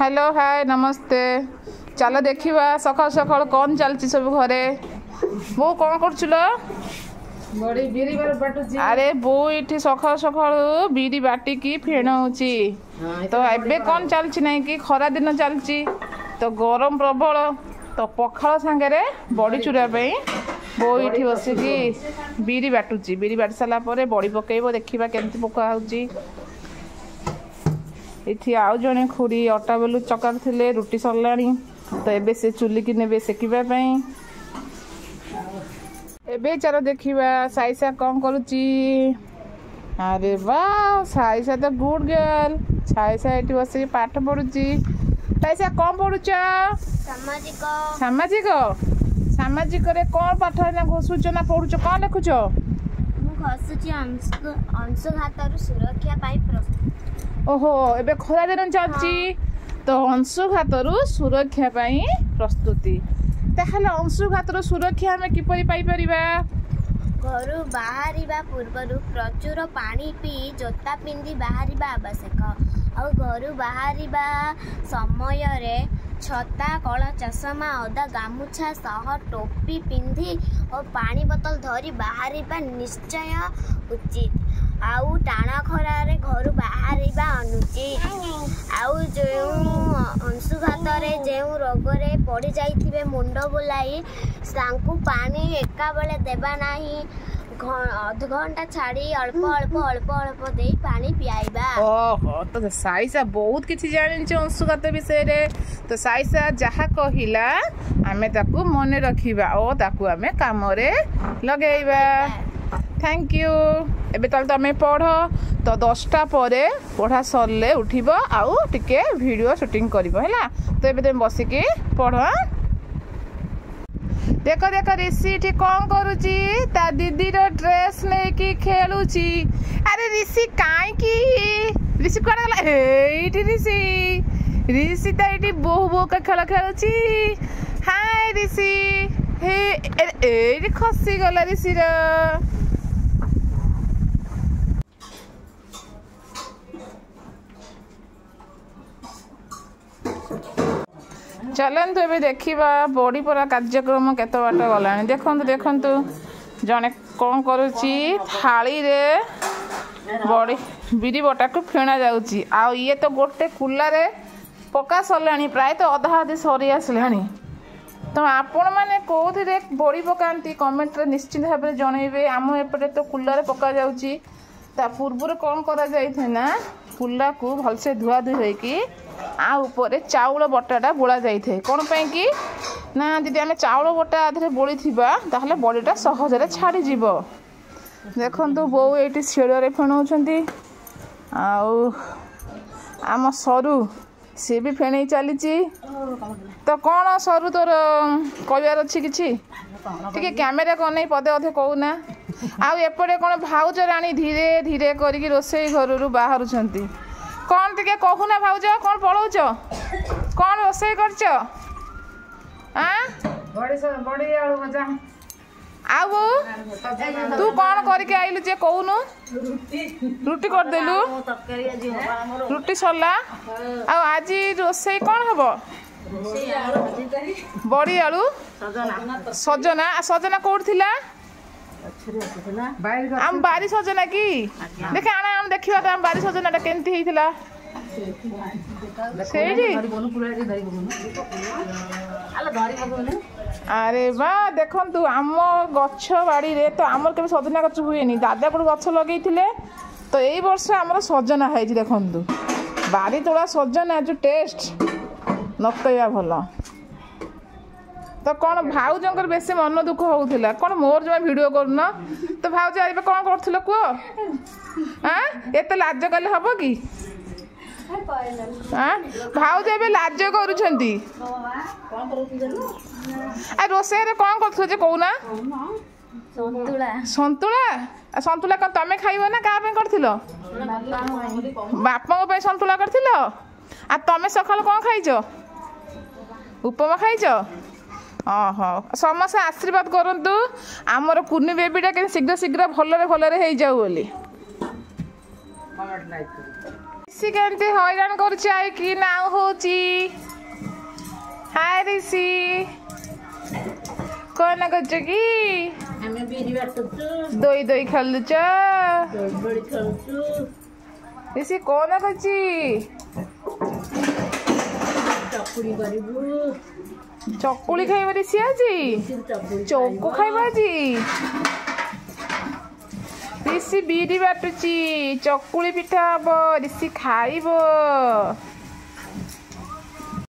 Hello hi नमस्ते चलो देखा सकाल सकाल कौन चलती सब घरे बो कौन कर अरे बो ये सकाल सकाल बिरी बाटिकी फेणाऊँची तो एबे कौन चलती ना कि खरा दिन चलती तो गरम प्रबल तो पखाल सांगे बड़ी चूरा बो ये बसिकी बिरी बाटुची बिरी बाटी सारा बड़ी पकेब देखा केमती पका ये आउ जड़े खुरी अटा बेलू चकार थे रुटी सरला तो एबे से चुली की ने सेकिबा एबे चलो देखा साईसा कौन करुची अरे वाह साईसा तो गुड गर्ल साईसा ये बस पाठ पढ़ुची साईसा कौन पढ़ुच सामाजिक सामाजिक सामाजिक कौन पाठ घोषुच ना पढ़ुच कौन लिखुच अंशुघात सुरक्षा प्रस्तुत ओहो एबे खरा दिन चलची तो अंशुघात सुरक्षा प्रस्तुति ताहले अंशुघात सुरक्षा आम किपरि पाई परिबा घर बाहर पूर्व प्रचुर पानी पी जोता पिंधि बाहर आवश्यक और घर बाहर समय छता कला चषमा अदा गामुछा सह टोपी पिंधि और पानी बोतल धरी बाहर निश्चय उचित आउ टाणा खरारे घर बाहर अनुचित आउ जो अंशुघात जो रोग पड़ जाइए मुंड बुलाई पानी एका बेले देबा नहीं अध घंटा छाड़ी अल्प अल्प अल्प अल्प दे पानी पियाइबा ओहो तो साईसा बहुत किछि जानिछ अंशुघात विषय रे तो साईसा जहा कहिला आमे ताकू मने रखिबा ओ ताकू आमे काम रे लगेइबा थैंक यू एबे तल तमे पढ़ तो 10टा परे पढ़ा सरले उठिबो आउ टिके वीडियो शूटिंग करिबो हैला तो एबे तमे बसिके पढ़ देख देख ऋषि ठी कौन करुची ता दीदी रो ड्रेस लेकी खेलुची अरे ऋषि काई की ऋषि कोन गला एठी ऋषि ता एठी बहु बहु का खेल खेलुची हाय ऋषि हे एठी खसी गला ऋषि रो चलतु ए देखा बड़ी परा कार्यक्रम केते बाट गला देखु देखु जड़े कौन करुची थाली रे बड़ी बिरी बटा को फेणा जाउची आ ये तो गोटे कुला रे पका सरला प्राय तो अधा अधी सरी आसला तो आपण मैंने कौन बड़ी पकाती कमेंट रे निश्चित भाव में जनइबे आम एपटे तो कुला पका जाउची ता पूर्व कौन करा जाइथे ना कुला को भलसे धुआ धुई होइकी आ ऊपर चाउल बटाटा बोला जाइए कौन पाई कि ना जी आम चाउल बटा आधे बोली थिबा ताहले बड़ीटा सहजरे छाड़ी जीव देखु बो ये शिଳରେ फेणाऊँच आम सरू सी भी फेणई चली तो कौन सरू तोर कहबार अच्छी कि कैमेरा कौन नहीं पदे अधे कहूना आपटे कौन भाउज राणी धीरे धीरे करी रोसई घर बाहर कौन टे कहूना भाउज कौन पढ़ाऊच कौन रोसई कर तू कौन करके आइलु जे कहूनु रुटी करदेलु रुटी सरला आज रोसई कौन हम बड़ी आलू सजना सजना कौट थिला आम बारी सजना कि देखे आना आम देखिबा तो आम बारी सजनाटा केमती हेइथिला अरे बा देखु आम गछ बाड़ी रे तो आमर के सजना गछ हुए दादा को गछ लगे तो यही वर्ष आमर सजना है देखु बारी तोड़ा सजना जो टेस्ट न कहवा भल तो कौन भाउजर बेसी मन दुख होता कौन मोर जमा भिडियो करन तो भाउज ए कौन कर कह एत लाज कले हम कि भाउज ए लाज करुँच रोषे कौन कर कहना सतुला सतुला कौन तुम खाइब ना क्या कर बापा सतुला कर तुम सकाल कौन खाइच उपमा खाइच समस्त आशीर्वाद करंतु आमर कुनी बेबीटा के शीघ्र शीघ्र भलरे भलरे हो जाऊ बोली ऋषि केमती हैरान कर कि नाउ होची। हाय ऋषि कौन करछ कि हमें बीरी बाटुचु दोई दोई खेलुच। बड़ी खेलुचु ऋषि कौन करछि चकुड़ी करिबु चकुली खाइब ऋषि आज चौको खाइब आज ऋषि बीरी बाटुची चकुली पिठा हम ऋषि खाइब।